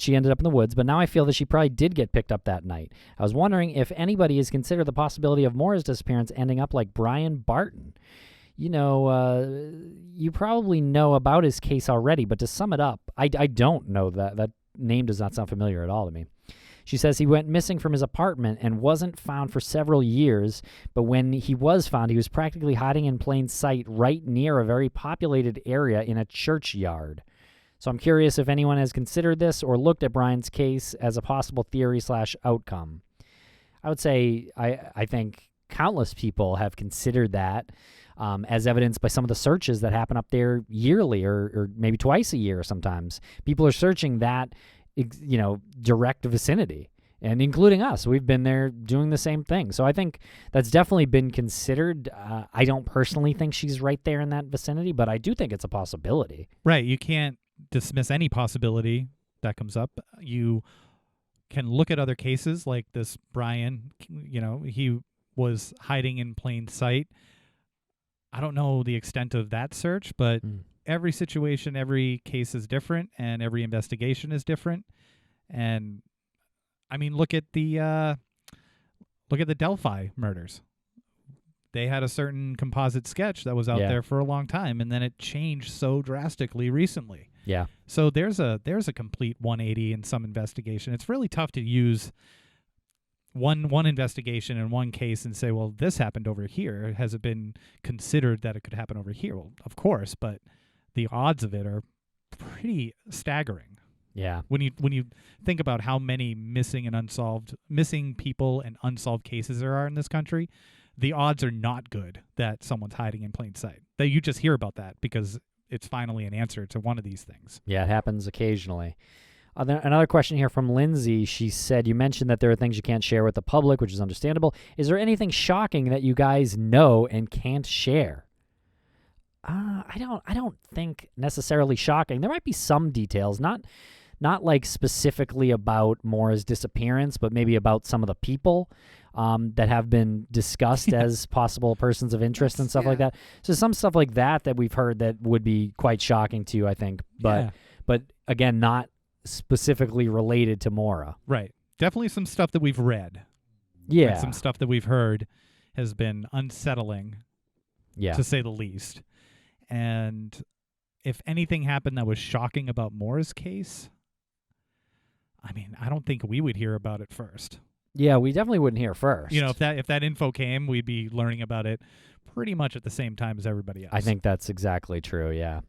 she ended up in the woods, but now I feel that she probably did get picked up that night. I was wondering if anybody has considered the possibility of Maura's disappearance ending up like Brian Barton. You probably know about his case already, but to sum it up, I don't know that name does not sound familiar at all to me. She says he went missing from his apartment and wasn't found for several years, but when he was found, he was practically hiding in plain sight right near a very populated area in a churchyard. So I'm curious if anyone has considered this or looked at Brian's case as a possible theory/outcome. I would say I think countless people have considered that, as evidenced by some of the searches that happen up there yearly or maybe twice a year sometimes. People are searching that, direct vicinity, and including us. We've been there doing the same thing. So I think that's definitely been considered. I don't personally think she's right there in that vicinity, but I do think it's a possibility. Right. You can't dismiss any possibility that comes up. You can look at other cases like this Brian, he was hiding in plain sight. I don't know the extent of that search, but every situation, every case is different, and every investigation is different. And I mean, look at the Delphi murders. They had a certain composite sketch that was out there for a long time, and then it changed so drastically recently. Yeah. So there's a complete 180 in some investigation. It's really tough to use one investigation in one case and say, well, this happened over here. Has it been considered that it could happen over here? Well, of course, but the odds of it are pretty staggering. Yeah. When you think about how many missing people and unsolved cases there are in this country, the odds are not good that someone's hiding in plain sight. That you just hear about that because it's finally an answer to one of these things. Yeah, it happens occasionally. Another question here from Lindsay. She said, you mentioned that there are things you can't share with the public, which is understandable. Is there anything shocking that you guys know and can't share? I don't think necessarily shocking. There might be some details, not like specifically about Maura's disappearance, but maybe about some of the people that have been discussed as possible persons of interest and stuff like that. So some stuff like that we've heard that would be quite shocking to you, I think. But again, not specifically related to Maura. Right. Definitely some stuff that we've read. Yeah. And some stuff that we've heard has been unsettling, to say the least. And if anything happened that was shocking about Maura's case, I mean, I don't think we would hear about it first. Yeah, we definitely wouldn't hear first. If that info came, we'd be learning about it pretty much at the same time as everybody else. I think that's exactly true, yeah.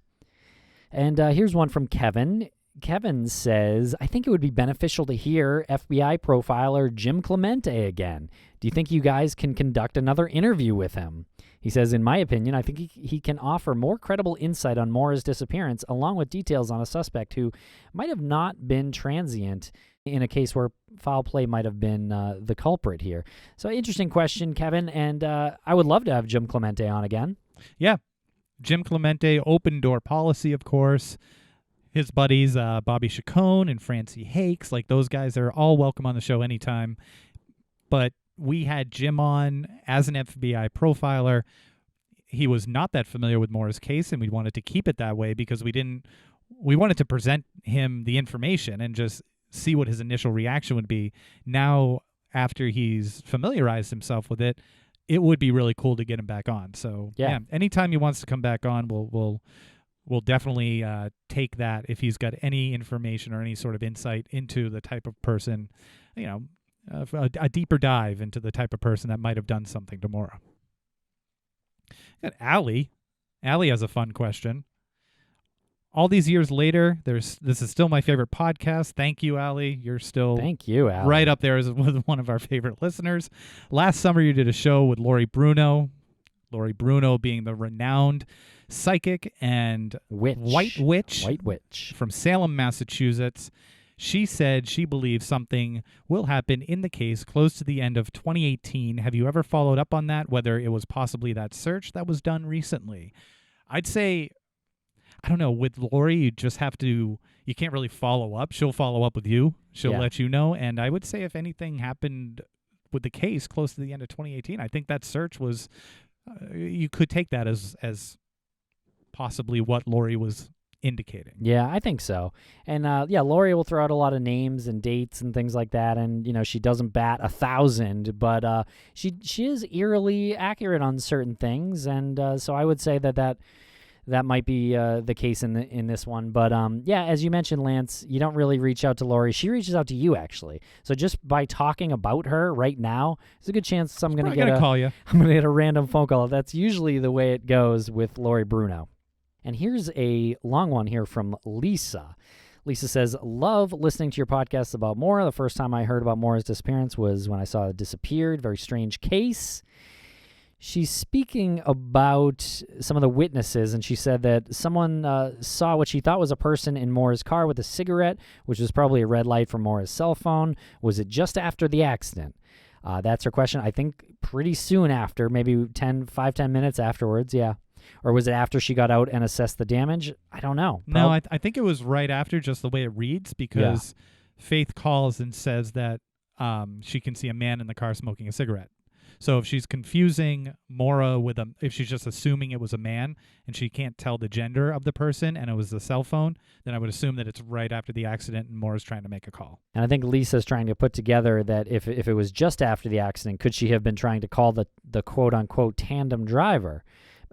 And here's one from Kevin. Kevin says, I think it would be beneficial to hear FBI profiler Jim Clemente again. Do you think you guys can conduct another interview with him? He says, in my opinion, I think he can offer more credible insight on Maura's disappearance, along with details on a suspect who might have not been transient in a case where foul play might have been the culprit here. So interesting question, Kevin, and I would love to have Jim Clemente on again. Yeah. Jim Clemente, open door policy, of course. His buddies, Bobby Chacon and Francie Hakes, like those guys are all welcome on the show anytime. But we had Jim on as an FBI profiler. He was not that familiar with Mora's case, and we wanted to keep it that way because we wanted to present him the information and just see what his initial reaction would be. Now, after he's familiarized himself with it, it would be really cool to get him back on. So yeah, anytime he wants to come back on, we'll definitely take that if he's got any information or any sort of insight into the type of person, a deeper dive into the type of person that might have done something to Mora. Got Allie. Allie has a fun question. All these years later, this is still my favorite podcast. Thank you, Allie. You're still right up there as one of our favorite listeners. Last summer, you did a show with Lori Bruno. Lori Bruno being the renowned psychic and white witch from Salem, Massachusetts. She said she believes something will happen in the case close to the end of 2018. Have you ever followed up on that, whether it was possibly that search that was done recently? I'd say, I don't know, with Lori, you can't really follow up. She'll follow up with you. She'll let you know. And I would say if anything happened with the case close to the end of 2018, I think that search was, you could take that as possibly what Lori was indicating. Yeah, I think so. And Lori will throw out a lot of names and dates and things like that. And, she doesn't bat 1,000, but she is eerily accurate on certain things. And so I would say that might be the case in this one. But as you mentioned, Lance, you don't really reach out to Lori. She reaches out to you, actually. So just by talking about her right now, there's a good chance I'm going to call you. I'm going to get a random phone call. That's usually the way it goes with Lori Bruno. And here's a long one here from Lisa. Lisa says, love listening to your podcast about Mora. The first time I heard about Mora's disappearance was when I saw it disappeared. Very strange case. She's speaking about some of the witnesses, and she said that someone saw what she thought was a person in Mora's car with a cigarette, which was probably a red light from Mora's cell phone. Was it just after the accident? That's her question. I think pretty soon after, maybe 5-10 minutes afterwards, yeah. Or was it after she got out and assessed the damage? I don't know. No, I think it was right after, just the way it reads, because Faith calls and says that she can see a man in the car smoking a cigarette. So if she's confusing Mora if she's just assuming it was a man and she can't tell the gender of the person and it was a cell phone, then I would assume that it's right after the accident and Mora's trying to make a call. And I think Lisa's trying to put together that if it was just after the accident, could she have been trying to call the quote-unquote tandem driver?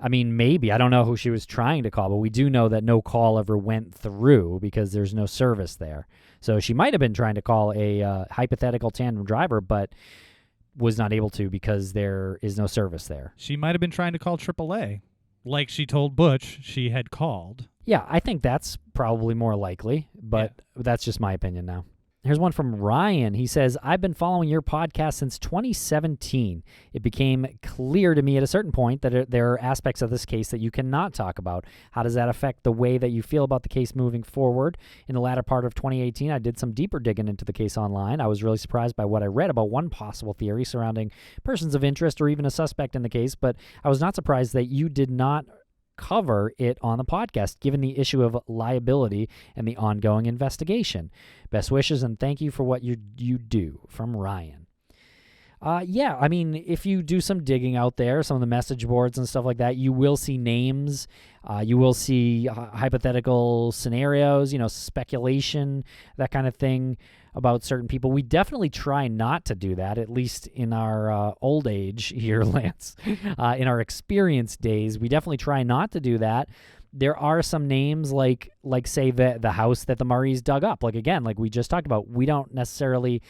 I mean, maybe. I don't know who she was trying to call, but we do know that no call ever went through because there's no service there. So she might have been trying to call a hypothetical tandem driver, but was not able to because there is no service there. She might have been trying to call AAA, like she told Butch she had called. Yeah, I think that's probably more likely, but that's just my opinion now. Here's one from Ryan. He says, I've been following your podcast since 2017. It became clear to me at a certain point that there are aspects of this case that you cannot talk about. How does that affect the way that you feel about the case moving forward? In the latter part of 2018, I did some deeper digging into the case online. I was really surprised by what I read about one possible theory surrounding persons of interest or even a suspect in the case, but I was not surprised that you did not cover it on the podcast, given the issue of liability and the ongoing investigation. Best wishes and thank you for what you do. From Ryan. I mean, if you do some digging out there, some of the message boards and stuff like that, you will see names. You will see hypothetical scenarios, speculation, that kind of thing about certain people. We definitely try not to do that, at least in our old age here, Lance. In our experienced days, we definitely try not to do that. There are some names like say the house that the Murrays dug up. Like we just talked about, we don't necessarily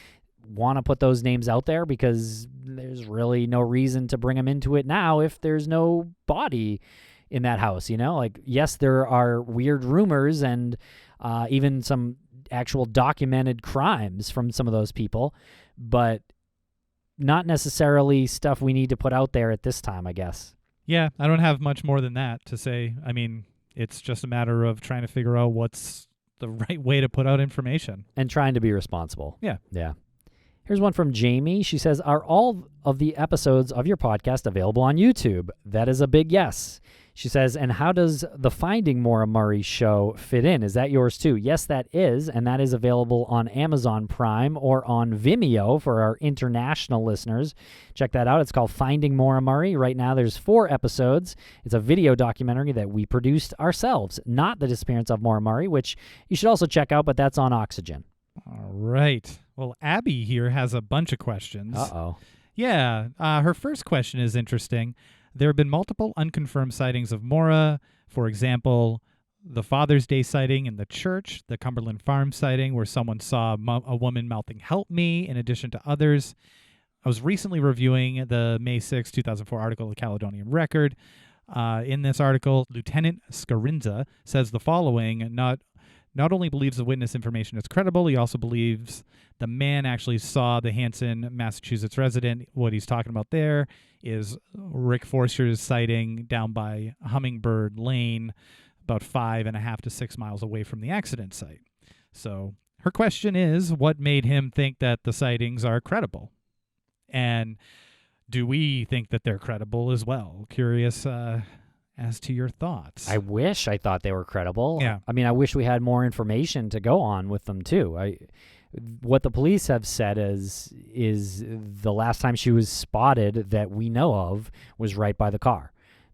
want to put those names out there because there's really no reason to bring them into it now if there's no body in that house, yes, there are weird rumors and even some actual documented crimes from some of those people, but not necessarily stuff we need to put out there at this time, I guess. Yeah, I don't have much more than that to say. I mean, it's just a matter of trying to figure out what's the right way to put out information. And trying to be responsible. Yeah. Yeah. Here's one from Jamie. She says, are all of the episodes of your podcast available on YouTube? That is a big yes. She says, and how does the Finding Maura Murray show fit in? Is that yours too? Yes, that is, and that is available on Amazon Prime or on Vimeo for our international listeners. Check that out. It's called Finding Maura Murray. Right now there's 4 episodes. It's a video documentary that we produced ourselves, not The Disappearance of Maura Murray, which you should also check out, but that's on Oxygen. All right. Well, Abby here has a bunch of questions. Uh-oh. Yeah. Her first question is interesting. There have been multiple unconfirmed sightings of Maura. For example, the Father's Day sighting in the church, the Cumberland Farm sighting where someone saw a woman mouthing "help me," in addition to others. I was recently reviewing the May 6, 2004 article of the Caledonian Record. In this article, Lieutenant Scarinza says the following: Not only believes the witness information is credible, he also believes the man actually saw the Hanson, Massachusetts resident. What he's talking about there is Rick Forster's sighting down by Hummingbird Lane, about 5.5 to 6 miles away from the accident site. So her question is, what made him think that the sightings are credible? And do we think that they're credible as well? Curious as to your thoughts. I wish I thought they were credible. Yeah. I mean, I wish we had more information to go on with them too. What the police have said is the last time she was spotted that we know of was right by the car.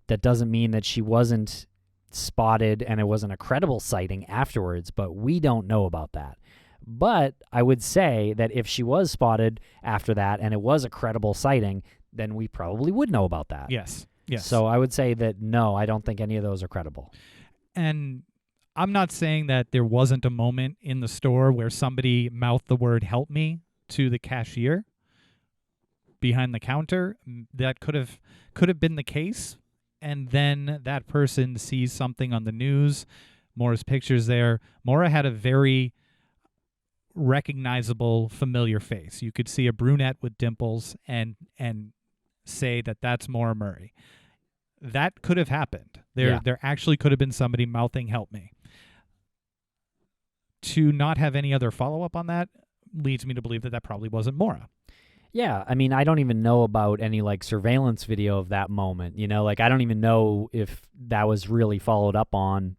That doesn't mean that she wasn't spotted and it wasn't a credible sighting afterwards, but we don't know about that. But I would say that if she was spotted after that and it was a credible sighting, then we probably would know about that. Yes. Yes. So I would say that no, I don't think any of those are credible. And I'm not saying that there wasn't a moment in the store where somebody mouthed the word "help me" to the cashier behind the counter. That could have been the case. And then that person sees something on the news. Maura's pictures there. Maura had a very recognizable, familiar face. You could see a brunette with dimples and say that that's Maura Murray. That could have happened. There actually could have been somebody mouthing "help me." To not have any other follow-up on that leads me to believe that probably wasn't Maura. Yeah, I mean, I don't even know about any like surveillance video of that moment. Like I don't even know if that was really followed up on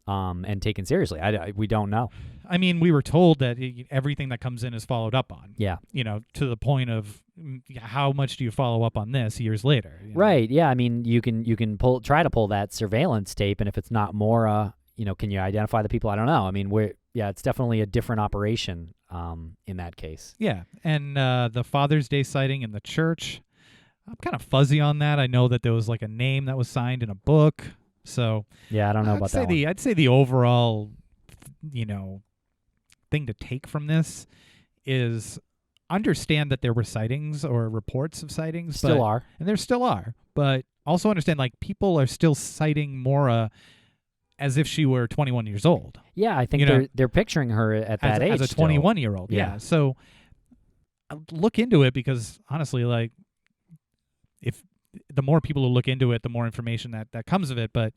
and taken seriously. We don't know. I mean, we were told that everything that comes in is followed up on. Yeah. To the point of how much do you follow up on this years later? Right. Yeah. I mean, you can try to pull that surveillance tape, and if it's not Maura, can you identify the people? I don't know. I mean, it's definitely a different operation in that case. Yeah. And the Father's Day sighting in the church, I'm kind of fuzzy on that. I know that there was like a name that was signed in a book. So yeah, I don't know about that one. I'd say the overall, thing to take from this is understand that there were sightings or reports of sightings. Still are. And there still are. But also understand, like, people are still citing Maura as if she were 21 years old. Yeah, I think they're picturing her at that age. As a 21-year-old, yeah. So look into it, because honestly, like, if the more people who look into it, the more information that comes of it, but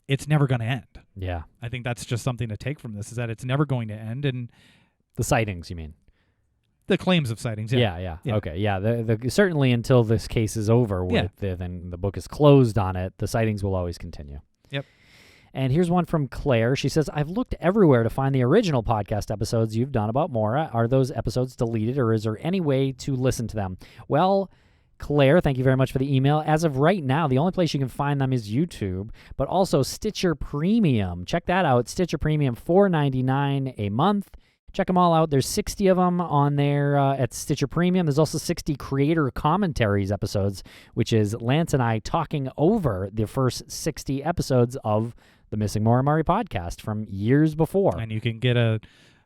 it's never going to end. Yeah. I think that's just something to take from this, is that it's never going to end. And the sightings, you mean? The claims of sightings, yeah. Okay, yeah. The certainly until this case is over with, then the book is closed on it, the sightings will always continue. Yep. And here's one from Claire. She says, I've looked everywhere to find the original podcast episodes you've done about Maura. Are those episodes deleted, or is there any way to listen to them? Well, Claire, thank you very much for the email. As of right now, the only place you can find them is YouTube, but also Stitcher Premium. Check that out. Stitcher Premium, $4.99 a month. Check them all out. There's 60 of them on there at Stitcher Premium. There's also 60 creator commentaries episodes, which is Lance and I talking over the first 60 episodes of the Missing Maura Murray podcast from years before. And you can get a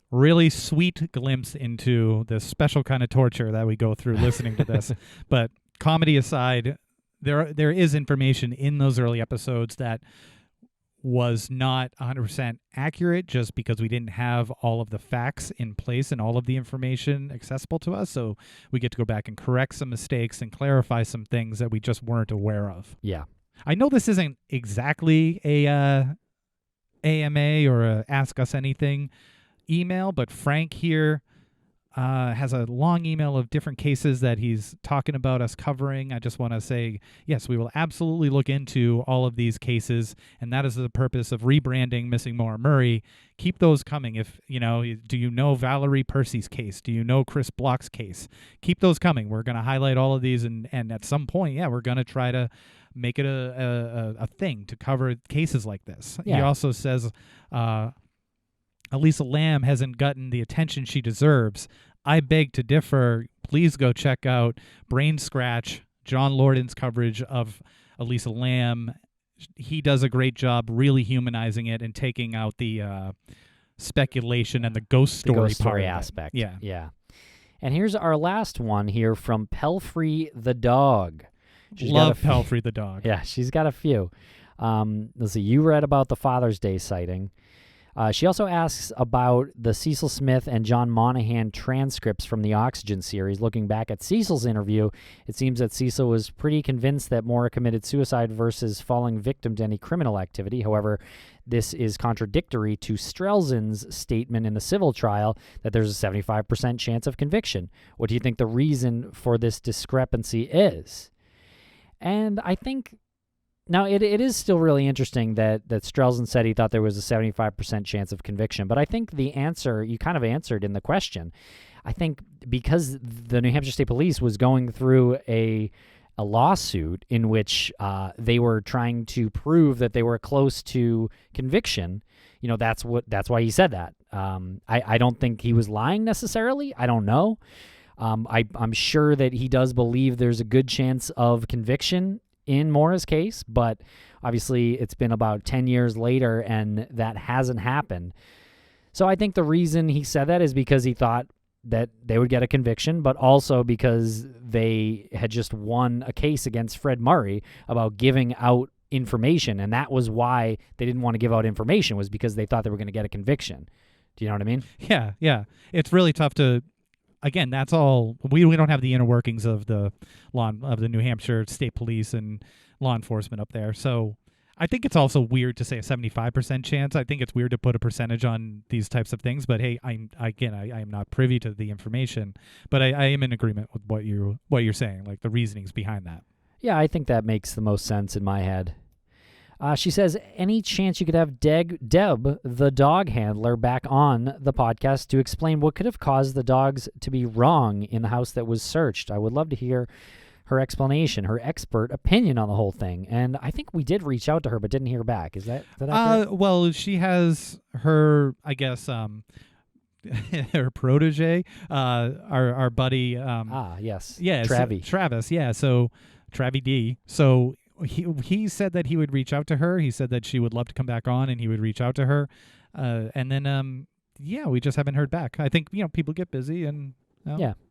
really sweet glimpse into the special kind of torture that we go through listening to this. But comedy aside, there is information in those early episodes that was not 100% accurate, just because we didn't have all of the facts in place and all of the information accessible to us. So we get to go back and correct some mistakes and clarify some things that we just weren't aware of. Yeah. I know this isn't exactly a AMA or a Ask Us Anything email, but Frank here has a long email of different cases that he's talking about us covering. I just want to say, yes, we will absolutely look into all of these cases, and that is the purpose of rebranding Missing Maura Murray. Keep those coming. If do you know Valerie Percy's case? Do you know Chris Block's case? Keep those coming. We're going to highlight all of these, and at some point, we're going to try to make it a thing to cover cases like this. Yeah. He also says Elisa Lam hasn't gotten the attention she deserves. I beg to differ. Please go check out Brain Scratch, John Lorden's coverage of Elisa Lam. He does a great job really humanizing it and taking out the speculation and the ghost story aspect. Yeah. And here's our last one here from Pelfrey the dog. Love Pelfrey the dog. Yeah, she's got a few. Let's see. You read about the Father's Day sighting. She also asks about the Cecil Smith and John Monahan transcripts from the Oxygen series. Looking back at Cecil's interview, it seems that Cecil was pretty convinced that Maura committed suicide versus falling victim to any criminal activity. However, this is contradictory to Strelzin's statement in the civil trial that there's a 75% chance of conviction. What do you think the reason for this discrepancy is? And I think... Now, it is still really interesting that Strelzin said he thought there was a 75% chance of conviction, but I think the answer, you kind of answered in the question. I think because the New Hampshire State Police was going through a lawsuit in which they were trying to prove that they were close to conviction, that's why he said that. I don't think he was lying necessarily. I don't know. I'm sure that he does believe there's a good chance of conviction in Maura's case, but obviously it's been about 10 years later and that hasn't happened. So I think the reason he said that is because he thought that they would get a conviction, but also because they had just won a case against Fred Murray about giving out information, and that was why they didn't want to give out information, was because they thought they were going to get a conviction. Do you know what I mean? Yeah. It's really tough to... Again, that's all. We don't have the inner workings of the New Hampshire State Police and law enforcement up there. So I think it's also weird to say a 75% chance. I think it's weird to put a percentage on these types of things. But hey, I am not privy to the information. But I am in agreement with what you're saying, like the reasonings behind that. Yeah, I think that makes the most sense in my head. She says, any chance you could have Deb, the dog handler, back on the podcast to explain what could have caused the dogs to be wrong in the house that was searched? I would love to hear her explanation, her expert opinion on the whole thing. And I think we did reach out to her but didn't hear back. Is that accurate? Well, she has her, I guess, her protege, our buddy. Yes. Yeah, Travis. Yeah, so Travi D. So... He said that he would reach out to her. He said that she would love to come back on, and he would reach out to her. And then, we just haven't heard back. I think people get busy, and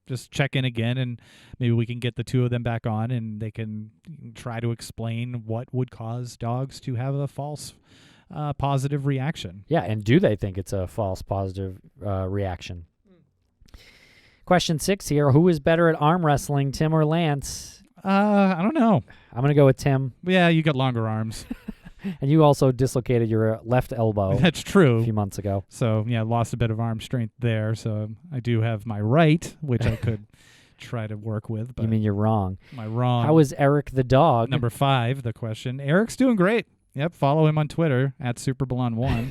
just check in again, and maybe we can get the two of them back on, and they can try to explain what would cause dogs to have a false positive reaction. Yeah, and do they think it's a false positive reaction? Question 6 here: who is better at arm wrestling, Tim or Lance? I don't know. I'm going to go with Tim. Yeah, you got longer arms. And you also dislocated your left elbow. That's true. A few months ago. So, lost a bit of arm strength there. So, I do have my right, which I could try to work with. But you mean you're wrong? Am I wrong? How is Eric the dog? Number 5, the question. Eric's doing great. Yep, follow him on Twitter, @SuperBallon1.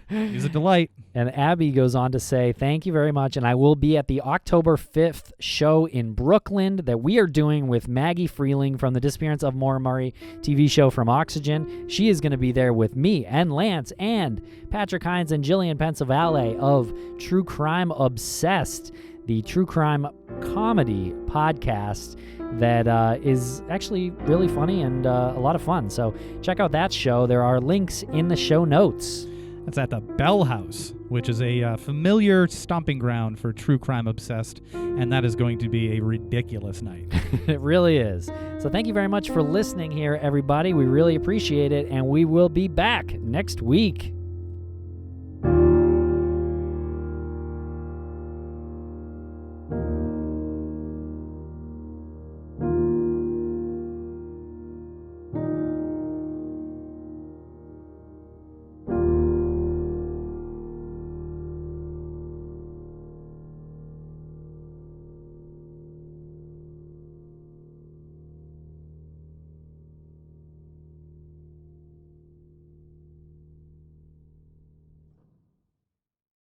He's a delight. And Abby goes on to say, thank you very much, and I will be at the October 5th show in Brooklyn that we are doing with Maggie Freeling from the Disappearance of Maura Murray TV show from Oxygen. She is going to be there with me and Lance and Patrick Hines and Jillian Pensavalle of True Crime Obsessed, the true crime comedy podcast that is actually really funny and a lot of fun. So check out that show. There are links in the show notes. That's at the Bell House, which is a familiar stomping ground for True Crime Obsessed, and that is going to be a ridiculous night. It really is. So thank you very much for listening here, everybody. We really appreciate it, and we will be back next week.